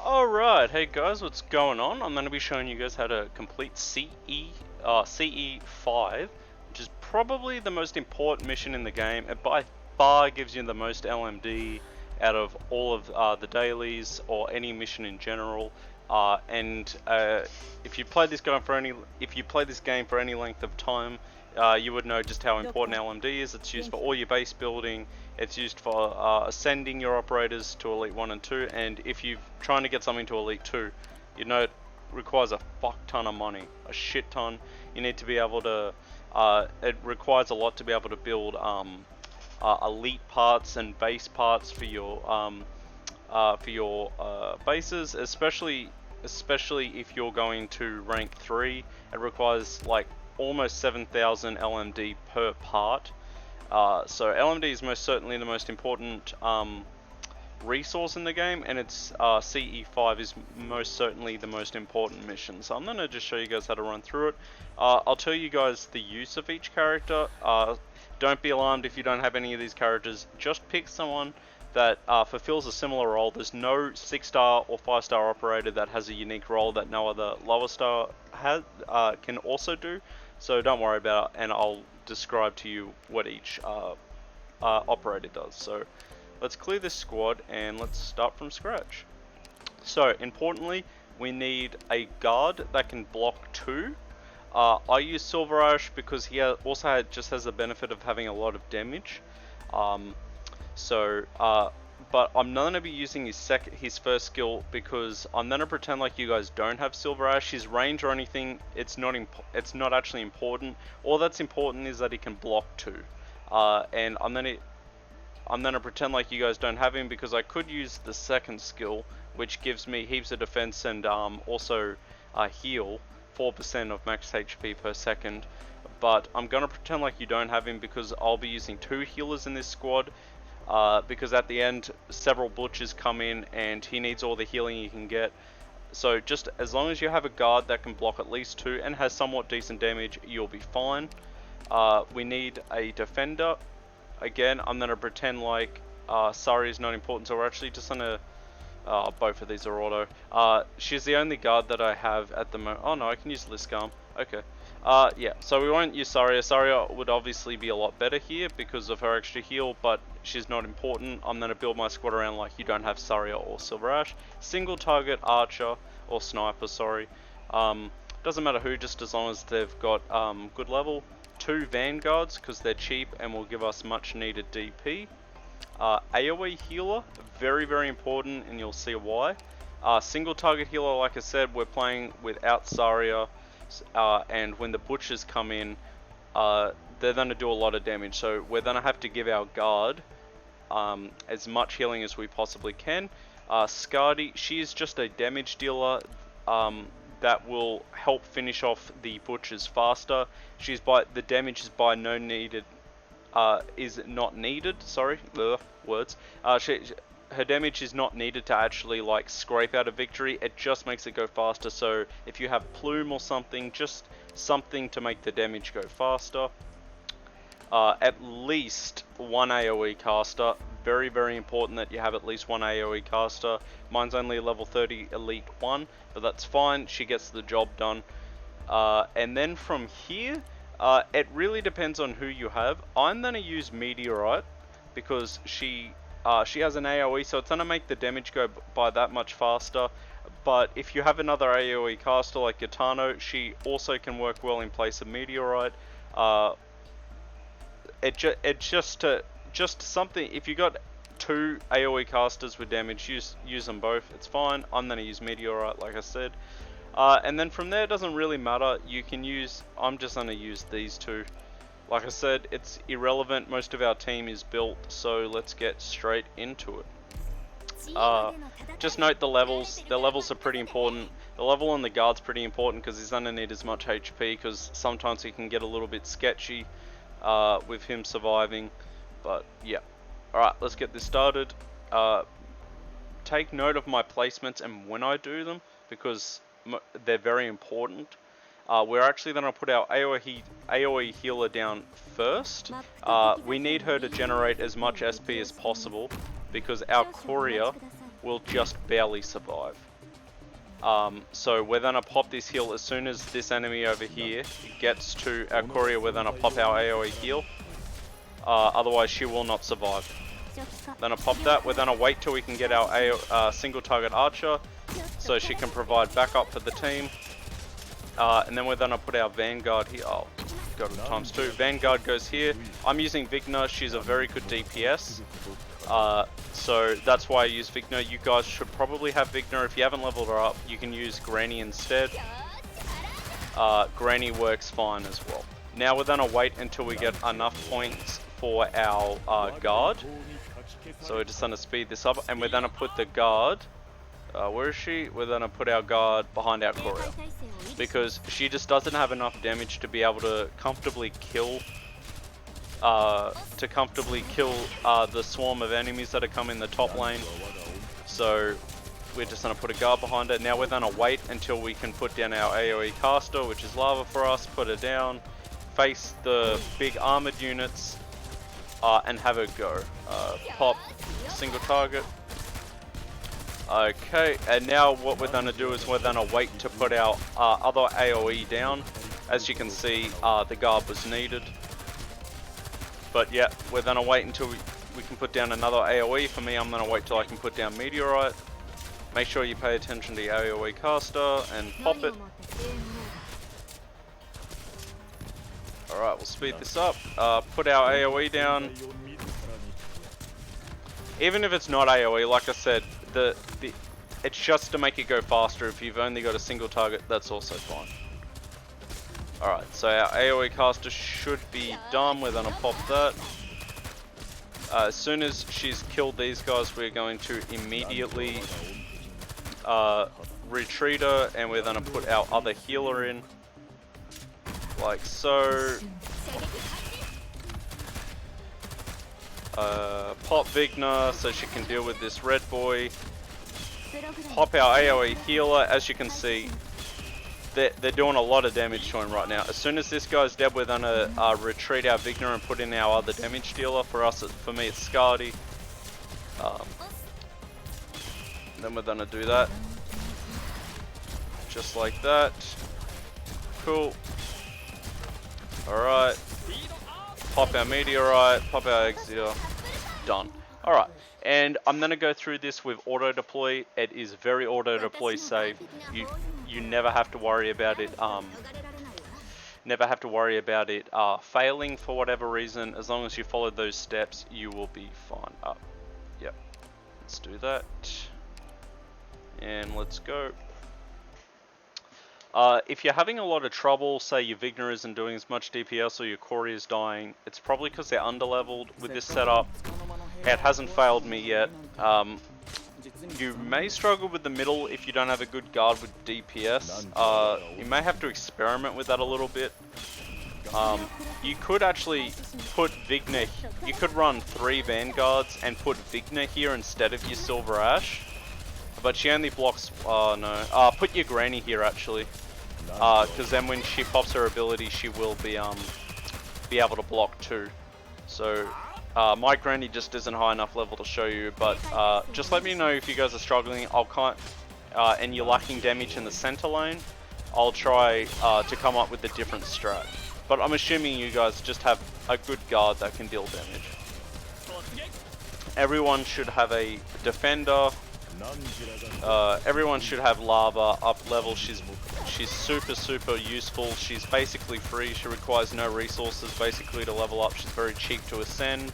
Alright, hey guys, what's going on? I'm going to be showing you guys how to complete CE-5, which is probably the most important mission in the game. It by far gives you the most LMD out of all of the dailies or any mission in general. If you play this game for any length of time, you would know just how important LMD is. It's used for all your base building. It's used for ascending your operators to Elite 1 and 2, and if you're trying to get something to Elite 2, you know it requires a fuck ton of money, a shit ton. You need to be able to, it requires a lot to be able to build elite parts and base parts for your bases, especially if you're going to rank 3. It requires like almost 7,000 LMD per part. So LMD is most certainly the most important resource in the game, and it's CE-5 is most certainly the most important mission. So I'm going to just show you guys how to run through it. I'll tell you guys the use of each character. Don't be alarmed if you don't have any of these characters. Just pick someone that fulfills a similar role. There's no 6-star or 5-star operator that has a unique role that no other lower star can also do. So don't worry about it, and I'll describe to you what each operator does. So let's clear this squad and let's start from scratch. So importantly, we need a guard that can block 2. I use Silver Ash because he also just has the benefit of having a lot of damage. But I'm not going to be using his first skill because I'm going to pretend like you guys don't have Silver Ash. His range or anything, it's not actually important. All that's important is that he can block 2. And I'm going to pretend like you guys don't have him because I could use the second skill, which gives me heaps of defense and also heal 4% of max HP per second. But I'm going to pretend like you don't have him because I'll be using 2 healers in this squad. Because at the end, several butchers come in and he needs all the healing he can get. So just as long as you have a guard that can block at least 2 and has somewhat decent damage, you'll be fine. We need a defender. Again, I'm going to pretend like Sari is not important, so we're actually just going to... both of these are auto. She's the only guard that I have at the moment. Oh no, I can use Liskarm. Okay. Yeah, so we won't use Saria. Saria would obviously be a lot better here because of her extra heal, but she's not important. I'm going to build my squad around like you don't have Saria or Silver Ash. Single target archer, or sniper, sorry. Doesn't matter who, just as long as they've got good level. 2 vanguards because they're cheap and will give us much needed DP. AoE healer, very very important, and you'll see why. Single target healer, like I said, we're playing without Saria. And when the butchers come in, they're going to do a lot of damage, so we're going to have to give our guard as much healing as we possibly can. Skadi, she is just a damage dealer that will help finish off the butchers faster. The damage is by no needed, is not needed. Sorry, words. Her damage is not needed to actually like scrape out a victory. It just makes it go faster. So if you have plume or something, just something to make the damage go faster. At least 1 AoE caster. Very very important that you have at least 1 AoE caster. Mine's only a level 30 elite 1, but that's fine. She gets the job done. And then from here, it really depends on who you have. I'm gonna use Meteorite because she has an AoE, so it's going to make the damage go by that much faster. But if you have another AoE caster like Gitano, she also can work well in place of Meteorite. It's just something. If you got 2 AoE casters with damage, use them both. It's fine. I'm going to use Meteorite, like I said. And then from there, it doesn't really matter. You can use. I'm just going to use these 2. Like I said, it's irrelevant. Most of our team is built, so let's get straight into it. Just note the levels. The levels are pretty important. The level on the guard's pretty important because he's going to need as much HP because sometimes he can get a little bit sketchy with him surviving. But yeah. Alright, let's get this started. Take note of my placements and when I do them because they're very important. We're actually going to put our AoE healer down first. We need her to generate as much SP as possible because our courier will just barely survive. So we're gonna pop this heal as soon as this enemy over here gets to our courier. We're gonna pop our AoE heal. Otherwise she will not survive. Then I pop that. We're gonna wait till we can get our single target archer, so she can provide backup for the team. And then we're gonna put our Vanguard here. Oh, got it ×2. Vanguard goes here. I'm using Vigna. She's a very good DPS. So that's why I use Vigna. You guys should probably have Vigna. If you haven't leveled her up, you can use Granny instead. Granny works fine as well. Now we're gonna wait until we get enough points for our guard. So we're just gonna speed this up, and we're gonna put the guard. Where is she? We're gonna put our guard behind our courier, because she just doesn't have enough damage to be able to comfortably kill the swarm of enemies that are coming in the top lane. So we're just gonna put a guard behind her. Now we're gonna wait until we can put down our AoE caster, which is lava for us. Put her down, face the big armored units, and have her go. Pop single target. Okay, and now what we're gonna do is we're gonna wait to put our other AoE down. As you can see, the guard was needed. But yeah, we're gonna wait until we can put down another AoE. For me, I'm gonna wait till I can put down Meteorite. Make sure you pay attention to the AoE caster and pop it. Alright, we'll speed this up. Put our AoE down. Even if it's not AoE, like I said, it's just to make it go faster. If you've only got a single target, that's also fine. Alright, so our AoE caster should be done. We're gonna pop that. As soon as she's killed these guys, we're going to immediately retreat her, and we're gonna put our other healer in. Like so. Pop Vigna so she can deal with this red boy. Pop our AoE healer. As you can see, they're doing a lot of damage to him right now. As soon as this guy's dead, we're gonna retreat our Vigna and put in our other damage dealer. For me, it's Scardy. Then we're gonna do that, just like that. Cool. Alright. Pop our Meteorite, pop our Exia. Done. Alright. And I'm going to go through this with auto deploy. It is very auto deploy safe. You never have to worry about it failing for whatever reason. As long as you follow those steps, you will be fine. Yep. Let's do that. And let's go. If you're having a lot of trouble, say your Vigna isn't doing as much DPS or your Courier is dying, it's probably because they're underleveled. With this setup, it hasn't failed me yet. You may struggle with the middle if you don't have a good guard with DPS. You may have to experiment with that a little bit. You could actually put Vigna, you could run 3 Vanguards and put Vigna here instead of your Silver Ash. But she only blocks, put your Granny here actually. Because then when she pops her ability, she will be able to block too. So, my Granny just isn't high enough level to show you, but just let me know if you guys are struggling. And you're lacking damage in the center lane. I'll try to come up with a different strat. But I'm assuming you guys just have a good guard that can deal damage. Everyone should have a defender. Everyone should have Lava up level. She's super useful. She's basically free. She requires no resources basically to level up. She's very cheap to ascend.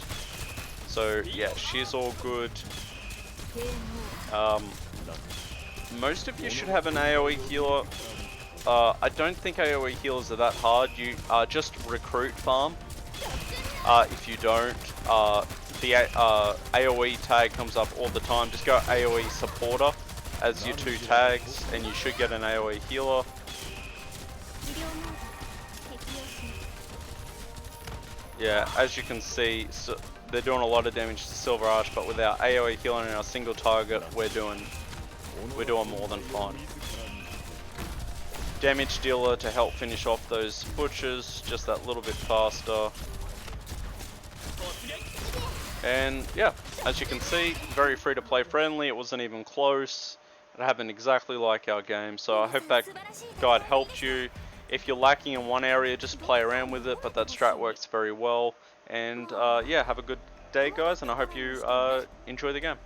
So yeah, she's all good. Most of you should have an AoE healer. I don't think AoE healers are that hard. You just recruit farm. If you don't, the AoE tag comes up all the time. Just go AoE supporter as your 2 tags, and you should get an AoE healer. Yeah, as you can see, so they're doing a lot of damage to Silver Ash, but with our AoE healer and our single target, we're doing more than fine. Damage dealer to help finish off those butchers, just that little bit faster. And yeah, as you can see, very free to play friendly. It wasn't even close. It happened exactly like our game, so I hope that guide helped you. If you're lacking in one area, just play around with it, but that strat works very well. And yeah, have a good day, guys, and I hope you enjoy the game.